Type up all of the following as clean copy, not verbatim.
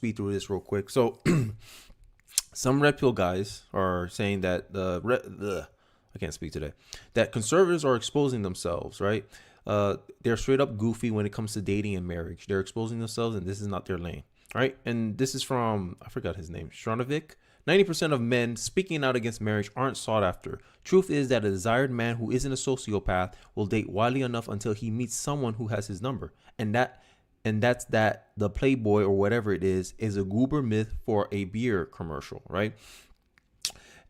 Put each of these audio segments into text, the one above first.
speed through this real quick. So some red pill guys are saying that I can't speak today, that conservatives are exposing themselves, right? They're straight up goofy when it comes to dating and marriage. They're exposing themselves, and this is not their lane, right? And this is from, I forgot his name, Stranovic. 90% of men speaking out against marriage aren't sought after. Truth is that a desired man who isn't a sociopath will date widely enough until he meets someone who has his number. And that's that the Playboy or whatever it is a goober myth for a beer commercial, right?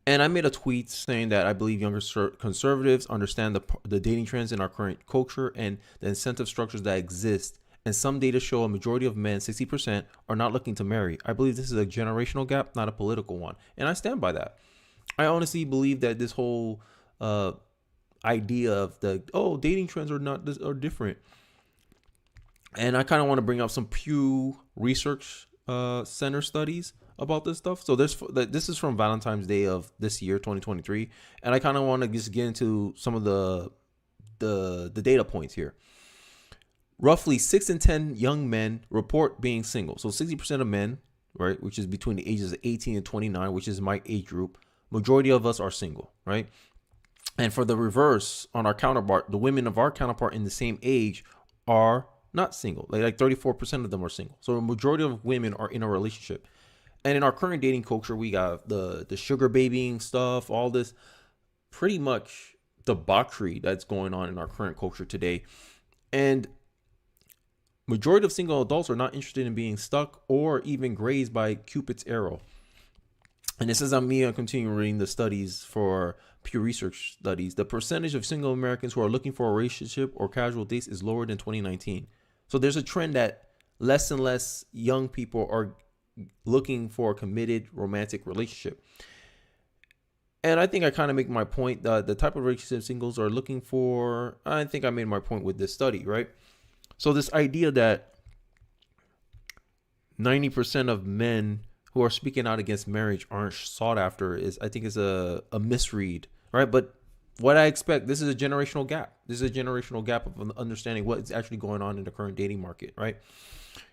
And I made a tweet saying that I believe younger conservatives understand the dating trends in our current culture and the incentive structures that exist. And some data show a majority of men, 60%, are not looking to marry. I believe this is a generational gap, not a political one. And I stand by that. I honestly believe that this whole idea of dating trends are different. And I kind of want to bring up some Pew Research Center studies about this stuff. So this is from Valentine's Day of this year, 2023, and I kind of want to just get into some of the data points here. Roughly 6 in 10 young men report being single. So 60% of men, right, which is between the ages of 18 and 29, which is my age group, majority of us are single, right? And for the reverse, on our counterpart, the women of our counterpart in the same age are not single. Like 34% of them are single. So a majority of women are in a relationship. And in our current dating culture, we got the sugar babying stuff, all this pretty much debauchery that's going on in our current culture today. And majority of single adults are not interested in being stuck or even grazed by Cupid's arrow. And this is on me. I'm continuing reading the studies for Pew Research studies. The percentage of single Americans who are looking for a relationship or casual dates is lower than 2019. So there's a trend that less and less young people are looking for a committed romantic relationship. And I think I kind of make my point that the type of relationship singles are looking for. I think I made my point with this study, right? So this idea that 90% of men who are speaking out against marriage aren't sought after I think is a misread, right? But what I expect, this is a generational gap. This is a generational gap of understanding what is actually going on in the current dating market, right?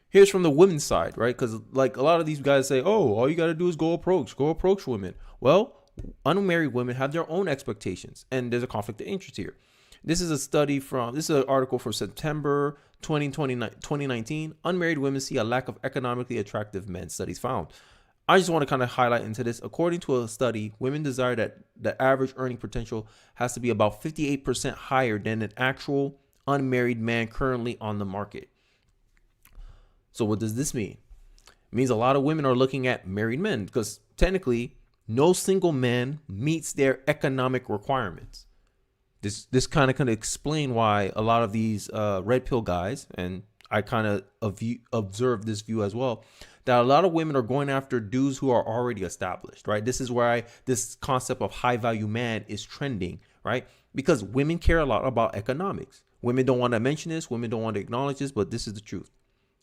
Here's from the women's side, right? Because like a lot of these guys say, oh, all you got to do is go approach women. Well, unmarried women have their own expectations, and there's a conflict of interest here. This is an article from September 2019. Unmarried women see a lack of economically attractive men, studies found. I just want to kind of highlight into this. According to a study, women desire that the average earning potential has to be about 58% higher than an actual unmarried man currently on the market. So what does this mean? It means a lot of women are looking at married men because technically no single man meets their economic requirements. This kind of can explain why a lot of these red pill guys, and I kind of observe this view as well, that a lot of women are going after dudes who are already established, right? This is why this concept of high value man is trending, right? Because women care a lot about economics. Women don't want to mention this. Women don't want to acknowledge this, but this is the truth,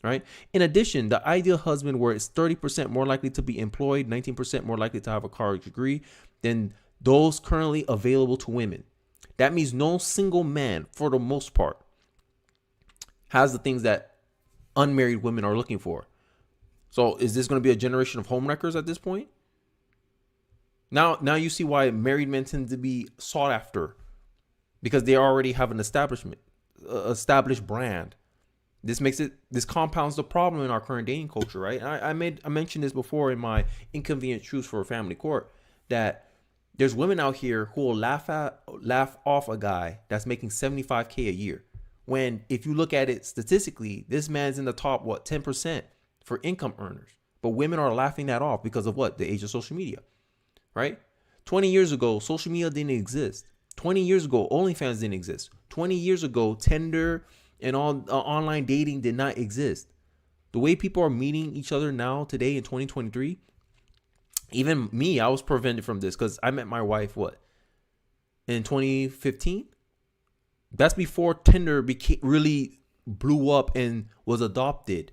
right? In addition, the ideal husband where it's 30% more likely to be employed, 19% more likely to have a college degree than those currently available to women. That means no single man, for the most part, has the things that unmarried women are looking for. So is this going to be a generation of homewreckers at this point? Now you see why married men tend to be sought after, because they already have an established brand. This compounds the problem in our current dating culture, right? I mentioned this before in my Inconvenient Truths for a Family Court, that there's women out here who will laugh off a guy that's making $75K a year. When if you look at it statistically, this man's in the top 10% for income earners. But women are laughing that off because of what? The age of social media, right? 20 years ago, social media didn't exist. 20 years ago, OnlyFans didn't exist. 20 years ago, Tinder and all online dating did not exist. The way people are meeting each other now today in 2023, even me, I was prevented from this because I met my wife, in 2015? That's before Tinder really blew up and was adopted.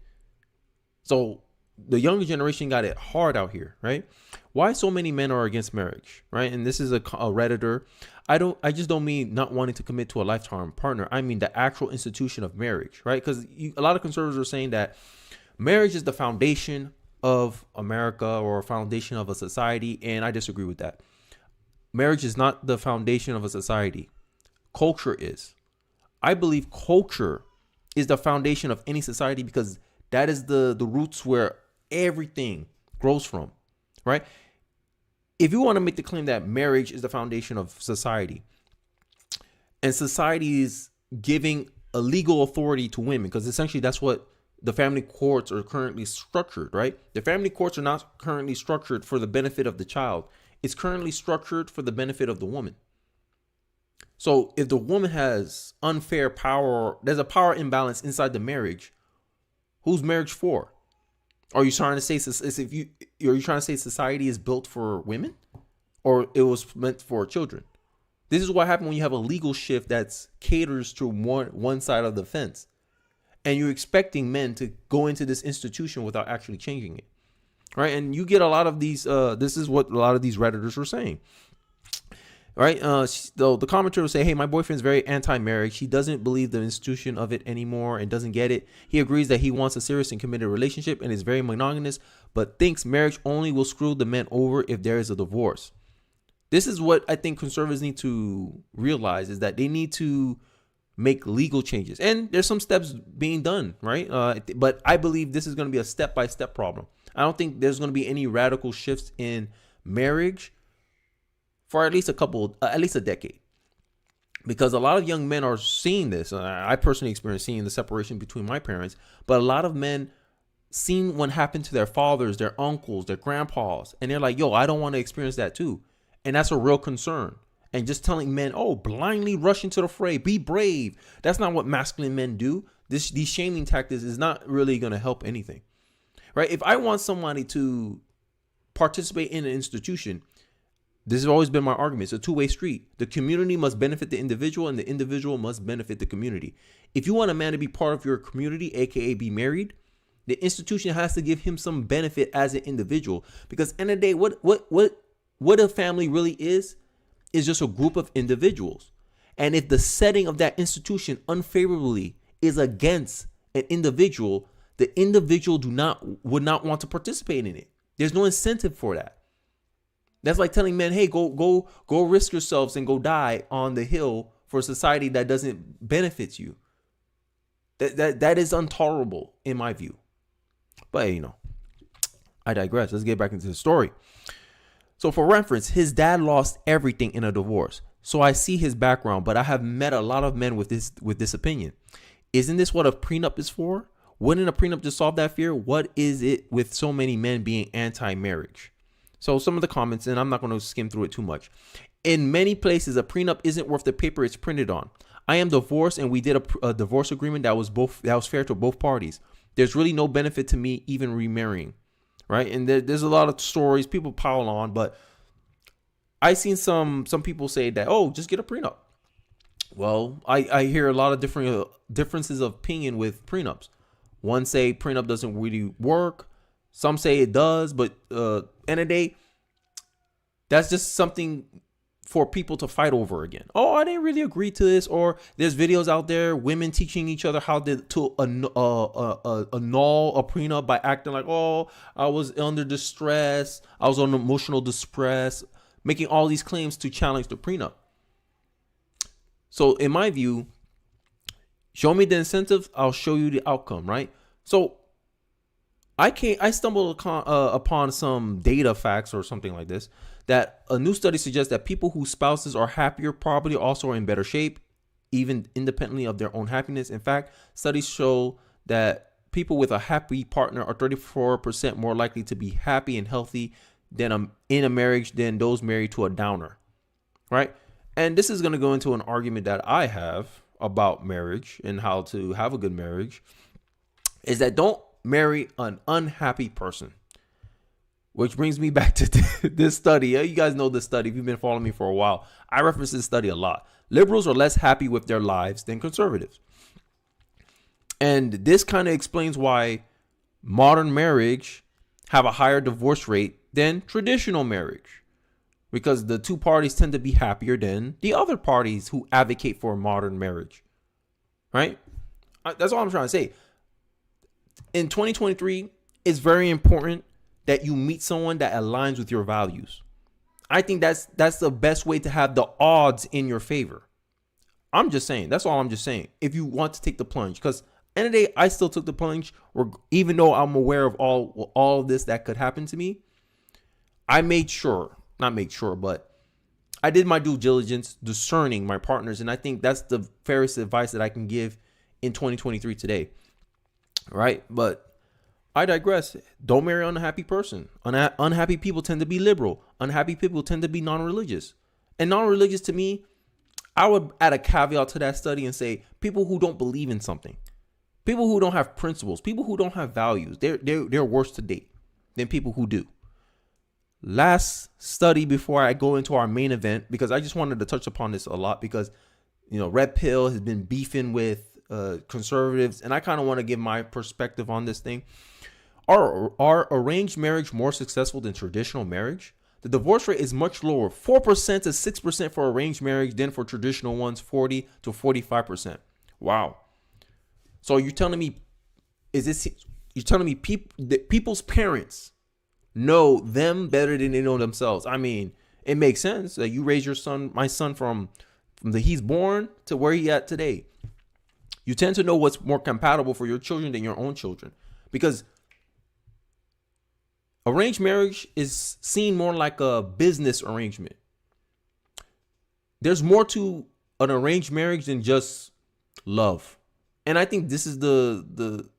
So the younger generation got it hard out here, right? Why so many men are against marriage, right? And this is a Redditor. I just don't mean not wanting to commit to a lifetime partner. I mean the actual institution of marriage, right? Because a lot of conservatives are saying that marriage is the foundation of America or a foundation of a society, and I disagree with that. Marriage is not the foundation of a society. Culture is. I believe culture is the foundation of any society because that is the roots where everything grows from, right? If you want to make the claim that marriage is the foundation of society, and society is giving a legal authority to women, because essentially that's what the family courts are currently structured, right? The family courts are not currently structured for the benefit of the child. It's currently structured for the benefit of the woman. So if the woman has unfair power, there's a power imbalance inside the marriage. Who's marriage for? Are you trying to say are you trying to say society is built for women, or it was meant for children? This is what happens when you have a legal shift that's caters to one side of the fence, and you're expecting men to go into this institution without actually changing it, right? And you get a lot of these. This is what a lot of these Redditors were saying. Right. The commenter will say, hey, my boyfriend's very anti-marriage. He doesn't believe the institution of it anymore and doesn't get it. He agrees that he wants a serious and committed relationship and is very monogamous, but thinks marriage only will screw the men over if there is a divorce. This is what I think conservatives need to realize, is that they need to make legal changes. And there's some steps being done, right? But I believe this is going to be a step-by-step problem. I don't think there's going to be any radical shifts in marriage for at least a decade, because a lot of young men are seeing this. I personally experienced seeing the separation between my parents, but a lot of men seen what happened to their fathers, their uncles, their grandpas, and they're like, yo, I don't want to experience that too. And that's a real concern. And just telling men, oh, blindly rush into the fray, be brave. That's not what masculine men do. These shaming tactics is not really going to help anything, right? If I want somebody to participate in an institution, this has always been my argument. It's a two-way street. The community must benefit the individual, and the individual must benefit the community. If you want a man to be part of your community, aka be married, the institution has to give him some benefit as an individual. Because end of the day, what a family really is just a group of individuals. And if the setting of that institution unfavorably is against an individual, the individual would not want to participate in it. There's no incentive for that. That's like telling men, hey, go risk yourselves and go die on the hill for a society that doesn't benefit you. That is intolerable in my view. But I digress. Let's get back into the story. So for reference, his dad lost everything in a divorce. So I see his background, but I have met a lot of men with this opinion. Isn't this what a prenup is for? Wouldn't a prenup just solve that fear? What is it with so many men being anti-marriage? So some of the comments, and I'm not going to skim through it too much. In many places, a prenup isn't worth the paper it's printed on. I am divorced, and we did a divorce agreement that was fair to both parties. There's really no benefit to me even remarrying, right? And there's a lot of stories people pile on, but I seen some people say that, oh, just get a prenup. Well, I hear a lot of different differences of opinion with prenups. One say prenup doesn't really work. Some say it does, but end of the day, that's just something for people to fight over again. Oh, I didn't really agree to this. Or there's videos out there, women teaching each other how to annul a prenup by acting like, oh, I was under distress, I was on emotional distress, making all these claims to challenge the prenup. So in my view, show me the incentive, I'll show you the outcome, right? So I stumbled upon some data facts or something like this, that a new study suggests that people whose spouses are happier probably also are in better shape, even independently of their own happiness. In fact, studies show that people with a happy partner are 34% more likely to be happy and healthy in a marriage than those married to a downer, right? And this is going to go into an argument that I have about marriage and how to have a good marriage, is that don't marry an unhappy person. Which brings me back to this study. You guys know this study if you've been following me for a while. I reference this study a lot. Liberals are less happy with their lives than conservatives. And this kind of explains why modern marriage have a higher divorce rate than traditional marriage. Because the two parties tend to be happier than the other parties who advocate for a modern marriage. Right? That's all I'm trying to say. In 2023, it's very important that you meet someone that aligns with your values. I think that's the best way to have the odds in your favor. I'm just saying. That's all I'm just saying. If you want to take the plunge, because end of the day, I still took the plunge, even though I'm aware of all of this that could happen to me. I made sure, not make sure, but I did my due diligence discerning my partners, and I think that's the fairest advice that I can give in 2023 today. Right? But I digress. Don't marry an unhappy person. Unhappy people tend to be liberal. Unhappy people tend to be non-religious. And non-religious to me, I would add a caveat to that study and say people who don't believe in something, people who don't have principles, people who don't have values, they're worse to date than people who do. Last study before I go into our main event, because I just wanted to touch upon this a lot because, Red Pill has been beefing with conservatives, and I kind of want to give my perspective on this thing. Are arranged marriage more successful than traditional marriage? The divorce rate is much lower, 4% to 6% for arranged marriage than for traditional ones, 40 to 45%. Wow. So you're telling me, people's parents know them better than they know themselves? I mean, it makes sense that you raise my son from the he's born to where he at today. You tend to know what's more compatible for your children than your own children, because arranged marriage is seen more like a business arrangement. There's more to an arranged marriage than just love. And I think this is the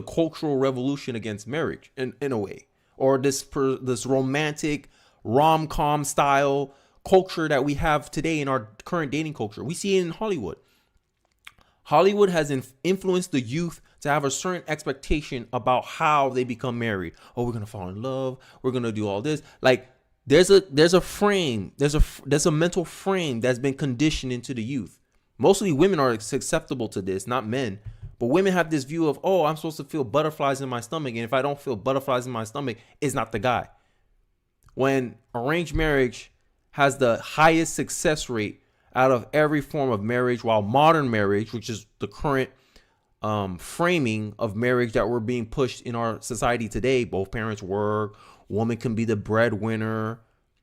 cultural revolution against marriage in a way, or this romantic rom-com style culture that we have today in our current dating culture. We see it in Hollywood. Hollywood has influenced the youth to have a certain expectation about how they become married. Oh, we're gonna fall in love. We're gonna do all this. Like there's a frame. There's a mental frame that's been conditioned into the youth. Mostly women are susceptible to this, not men. But women have this view of, oh, I'm supposed to feel butterflies in my stomach, and if I don't feel butterflies in my stomach, it's not the guy. When arranged marriage has the highest success rate out of every form of marriage, while modern marriage, which is the current framing of marriage that we're being pushed in our society today, both parents work, woman can be the breadwinner,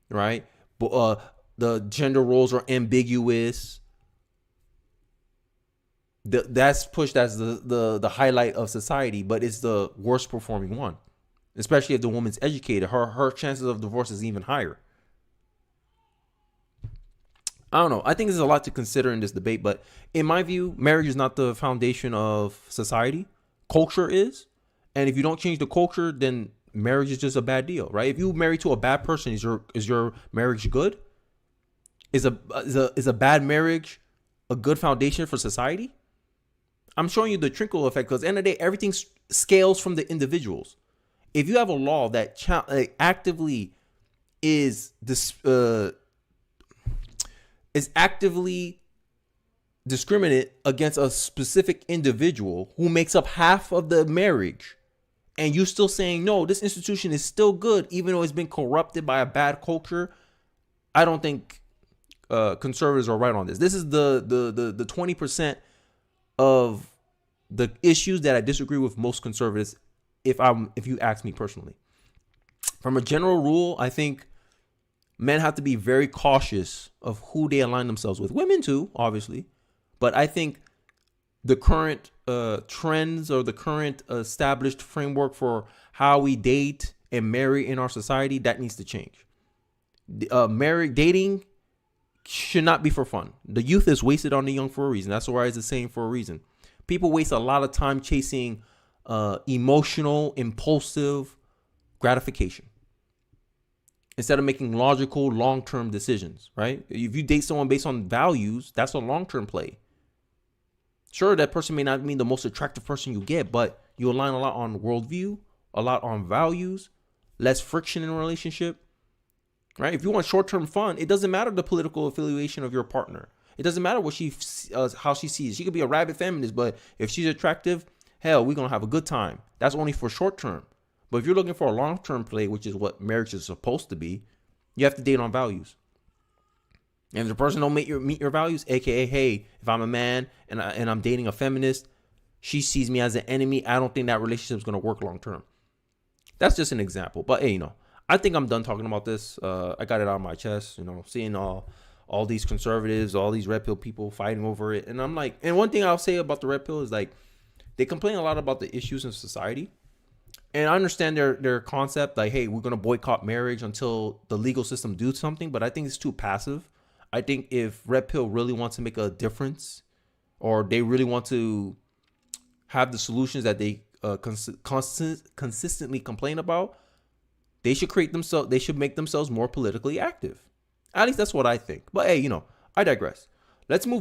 right? But the gender roles are ambiguous. That's pushed as the highlight of society, but it's the worst performing one, especially if the woman's educated. Her chances of divorce is even higher. I don't know. I think there's a lot to consider in this debate, but in my view, marriage is not the foundation of society. Culture is. And if you don't change the culture, then marriage is just a bad deal, right? If you marry to a bad person, is your marriage good? Is a bad marriage a good foundation for society? I'm showing you the trickle effect, because at the end of the day, everything scales from the individuals. If you have a law that actively is actively discriminate against a specific individual who makes up half of the marriage, and you still saying, no, this institution is still good, even though it's been corrupted by a bad culture, I don't think conservatives are right on this. This is the 20% of the issues that I disagree with most conservatives, if you ask me personally. From a general rule, I think men have to be very cautious of who they align themselves with. Women too, obviously. But I think the current trends, or the current established framework for how we date and marry in our society, that needs to change. Dating should not be for fun. The youth is wasted on the young for a reason. That's why it's the same for a reason. People waste a lot of time chasing emotional, impulsive gratification instead of making logical, long-term decisions, right? If you date someone based on values, that's a long-term play. Sure, that person may not be the most attractive person you get, but you align a lot on worldview, a lot on values, less friction in a relationship, right? If you want short-term fun, it doesn't matter the political affiliation of your partner. It doesn't matter what how she sees. She could be a rabid feminist, but if she's attractive, hell, we're going to have a good time. That's only for short-term. But if you're looking for a long-term play, which is what marriage is supposed to be, you have to date on values. And if the person don't meet your values, aka, hey, if I'm a man and I'm dating a feminist, she sees me as an enemy, I don't think that relationship is going to work long-term. That's just an example. But hey, I think I'm done talking about this. I got it out of my chest. Seeing all these conservatives, all these red pill people fighting over it, and I'm like, and one thing I'll say about the red pill is like, they complain a lot about the issues in society, and I understand their concept, like, hey, we're gonna boycott marriage until the legal system do something, but I think it's too passive. I think if red pill really wants to make a difference, or they really want to have the solutions that they consistently complain about, they should create themselves. They should make themselves more politically active. At least that's what I think. But hey, I digress. Let's move